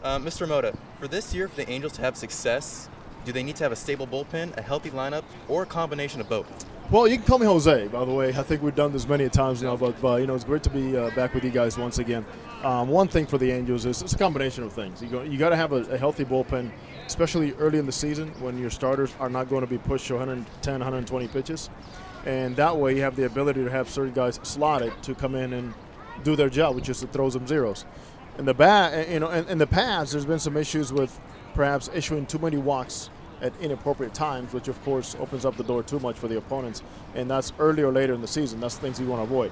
Mr. Mota, for this year, for the Angels to have success, do they need to have a stable bullpen, a healthy lineup, or a combination of both? Well, you can call me Jose, by the way. I think we've done this many times now, but it's great to be back with you guys once again. One thing for the Angels is it's a combination of things. You got to have a healthy bullpen, especially early in the season when your starters are not going to be pushed to 110, 120 pitches, and that way you have the ability to have certain guys slotted to come in and do their job, which is to throw some zeros. In the in the past, there's been some issues with perhaps issuing too many walks at inappropriate times, which of course opens up the door too much for the opponents, and that's early or later in the season. That's things you want to avoid.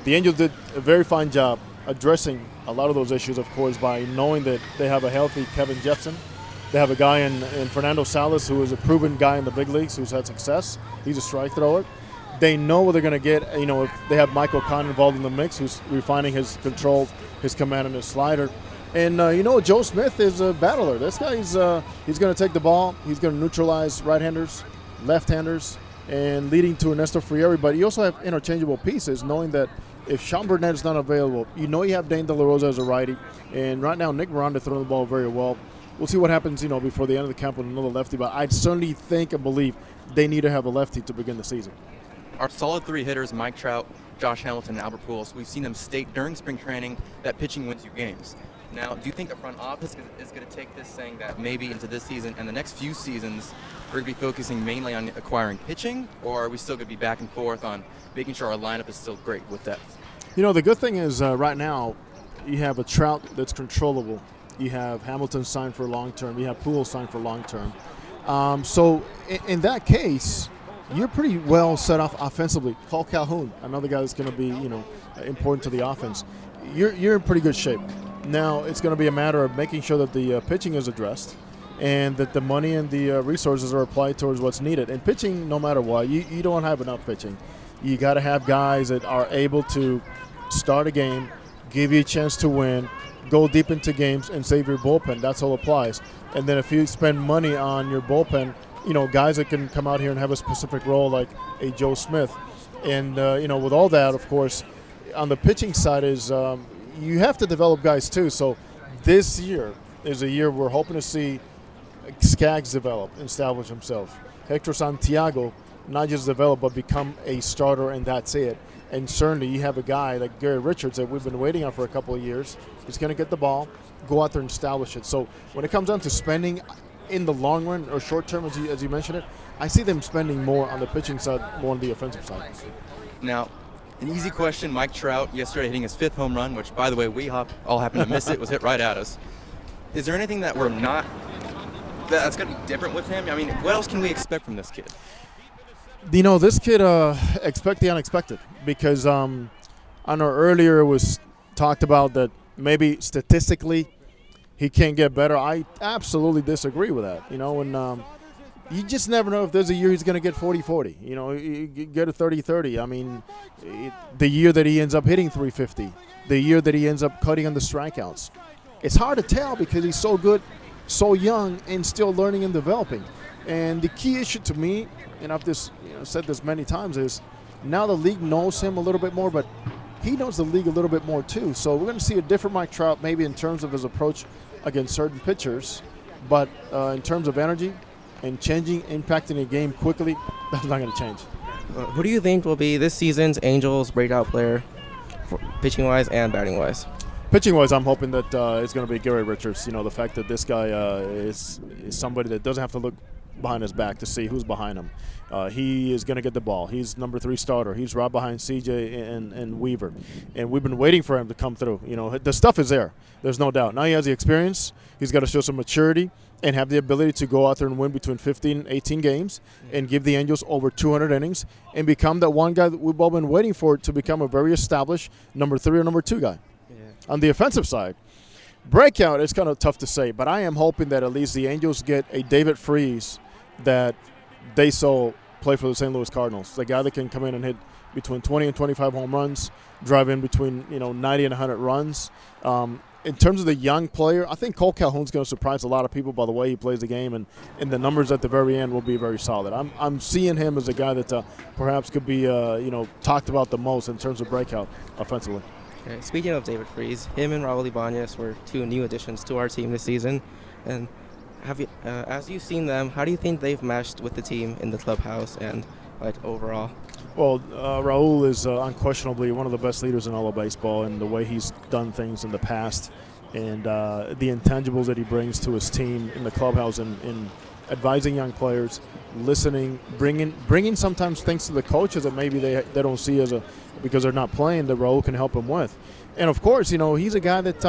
The Angels did a very fine job addressing a lot of those issues, of course, by knowing that they have a healthy Kevin Jepson. They have a guy in Fernando Salas who is a proven guy in the big leagues who's had success. He's a strike thrower. They know what they're going to get. If they have Michael Kahn involved in the mix, who's refining his control, his command, and his slider. And, Joe Smith is a battler. This guy, he's going to take the ball. He's going to neutralize right-handers, left-handers, and leading to Ernesto Frieri. But you also have interchangeable pieces, knowing that if Sean Burnett is not available, you have Dane De La Rosa as a righty. And right now, Nick Miranda throwing the ball very well. We'll see what happens, before the end of the camp with another lefty. But I certainly think and believe they need to have a lefty to begin the season. Our solid three hitters, Mike Trout, Josh Hamilton, and Albert Pujols, we've seen them state during spring training that pitching wins you games. Now, do you think the front office is going to take this, saying that maybe into this season and the next few seasons we're going to be focusing mainly on acquiring pitching, or are we still going to be back and forth on making sure our lineup is still great with depth? The good thing is right now you have a Trout that's controllable. You have Hamilton signed for long term. You have Pujols signed for long term. So in that case, you're pretty well set off offensively. Call Calhoun, another guy that's going to be important to the offense. You're in pretty good shape. Now it's going to be a matter of making sure that the pitching is addressed and that the money and the resources are applied towards what's needed. And pitching, no matter what, you don't have enough pitching. You got to have guys that are able to start a game, give you a chance to win, go deep into games, and save your bullpen. That's all applies. And then if you spend money on your bullpen, guys that can come out here and have a specific role like a Joe Smith. And, with all that, of course, on the pitching side is you have to develop guys too. So this year is a year we're hoping to see Skaggs develop and establish himself. Hector Santiago not just develop but become a starter, and that's it. And certainly you have a guy like Gary Richards that we've been waiting on for a couple of years. He's going to get the ball, go out there and establish it. So when it comes down to spending in the long run or short term, as you mentioned it, I see them spending more on the pitching side, more on the offensive side. Now, an easy question, Mike Trout yesterday hitting his 5th home run, which, by the way, we all happened to miss it, was hit right at us. Is there anything that that's going to be different with him? I mean, what else can we expect from this kid? This kid expect the unexpected, because I know earlier it was talked about that maybe statistically he can't get better. I absolutely disagree with that. You just never know if there's a year he's going to get 40-40. You get a 30-30. I mean, the year that he ends up hitting 350, the year that he ends up cutting on the strikeouts. It's hard to tell because he's so good, so young, and still learning and developing. And the key issue to me, and I've just said this many times, is now the league knows him a little bit more, but he knows the league a little bit more too. So we're going to see a different Mike Trout maybe in terms of his approach against certain pitchers, but in terms of energy and impacting a game quickly, that's not going to change. Who do you think will be this season's Angels breakout player, pitching-wise and batting-wise? Pitching-wise, I'm hoping that it's going to be Gary Richards. The fact that this guy is somebody that doesn't have to look behind his back to see who's behind him. He is going to get the ball. He's number 3 starter. He's right behind CJ and Weaver. And we've been waiting for him to come through. The stuff is there. There's no doubt. Now he has the experience. He's got to show some maturity and have the ability to go out there and win between 15 and 18 games and give the Angels over 200 innings and become that one guy that we've all been waiting for to become a very established number 3 or number 2 guy. Yeah. On the offensive side, breakout is kind of tough to say, but I am hoping that at least the Angels get a David Freese that they saw play for the St. Louis Cardinals, the guy that can come in and hit between 20 and 25 home runs, drive in between 90 and 100 runs. In terms of the young player, I think Cole Calhoun's going to surprise a lot of people by the way he plays the game, and the numbers at the very end will be very solid. I'm seeing him as a guy that perhaps could be talked about the most in terms of breakout offensively. Okay, speaking of David Freese, him and Raul Ibanez were two new additions to our team this season. And as you've seen them, how do you think they've meshed with the team in the clubhouse and overall? Well, Raul is unquestionably one of the best leaders in all of baseball, and the way he's done things in the past, and the intangibles that he brings to his team in the clubhouse, and in advising young players, listening, bringing sometimes things to the coaches that maybe they don't see because they're not playing, that Raul can help them with. And of course, he's a guy that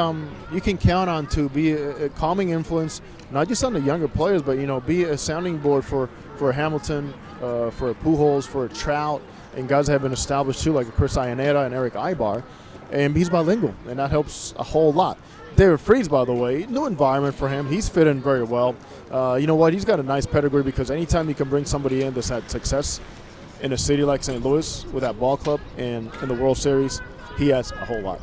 you can count on to be a calming influence, not just on the younger players, but be a sounding board for Hamilton, for Pujols, for Trout, and guys that have been established too, like Chris Iannetta and Eric Ibar. And he's bilingual, and that helps a whole lot. David Freese, by the way, new environment for him. He's fit in very well. You know what? He's got a nice pedigree, because anytime you can bring somebody in that's had success in a city like St. Louis with that ball club and in the World Series, he has a whole lot.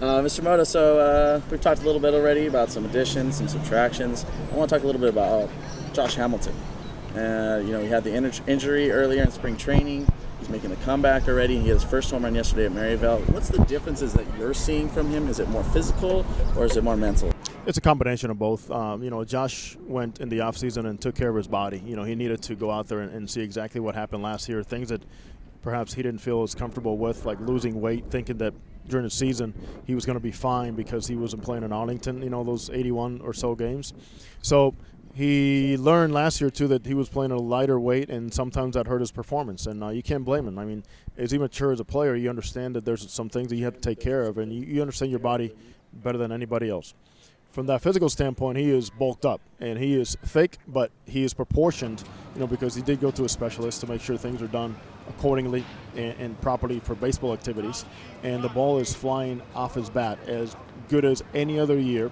Mr. Mota, so we've talked a little bit already about some additions, some subtractions. I want to talk a little bit about Josh Hamilton. He had the injury earlier in spring training. He's making a comeback already. He had his first home run yesterday at Maryville. What's the differences that you're seeing from him? Is it more physical or is it more mental? It's a combination of both. Josh went in the offseason and took care of his body. He needed to go out there and see exactly what happened last year, things that perhaps he didn't feel as comfortable with, like losing weight, thinking that during the season he was going to be fine because he wasn't playing in Arlington, those 81 or so games. So he learned last year, too, that he was playing at a lighter weight, and sometimes that hurt his performance. And you can't blame him. I mean, as he matures as a player, you understand that there's some things that you have to take care of, and you understand your body better than anybody else. From that physical standpoint, he is bulked up, and he is thick, but he is proportioned, because he did go to a specialist to make sure things are done accordingly and properly for baseball activities. And the ball is flying off his bat as good as any other year.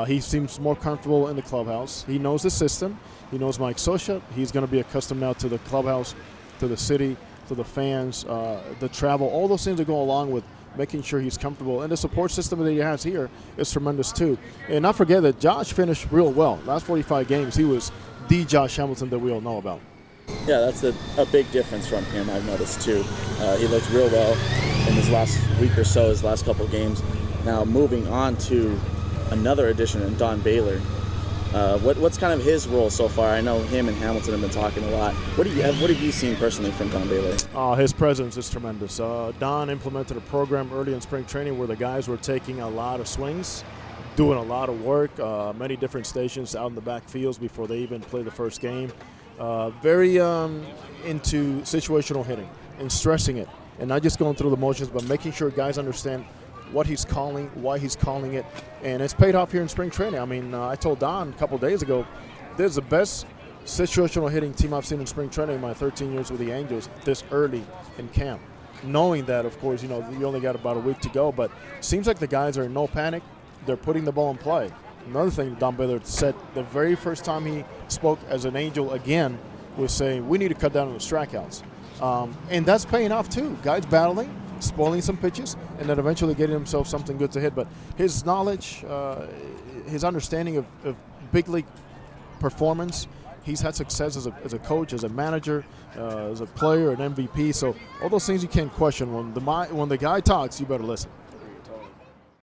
He seems more comfortable in the clubhouse. He knows the system. He knows Mike Scioscia. He's going to be accustomed now to the clubhouse, to the city, to the fans, the travel, all those things that go along with making sure he's comfortable. And the support system that he has here is tremendous too. And not forget that Josh finished real well. Last 45 games, he was the Josh Hamilton that we all know about. Yeah, that's a big difference from him, I've noticed too. He looked real well in his last week or so, his last couple games. Now moving on to another addition in Don Baylor. What's kind of his role so far? I know him and Hamilton have been talking a lot. What have you seen personally from Don Baylor? His presence is tremendous. Don implemented a program early in spring training where the guys were taking a lot of swings, doing a lot of work, many different stations out in the back fields before they even play the first game. Very into situational hitting and stressing it, and not just going through the motions, but making sure guys understand what he's calling, why he's calling it, and it's paid off here in spring training. I mean, I told Don a couple days ago, this is the best situational hitting team I've seen in spring training in my 13 years with the Angels this early in camp. Knowing that, of course, you only got about a week to go, but it seems like the guys are in no panic. They're putting the ball in play. Another thing Don Baylor said the very first time he spoke as an Angel again was saying, we need to cut down on the strikeouts. And that's paying off too. Guys battling, spoiling some pitches, and then eventually getting himself something good to hit. But his knowledge, his understanding of big league performance, he's had success as a coach, as a manager, as a player, an MVP. So all those things you can't question. When the guy talks, you better listen.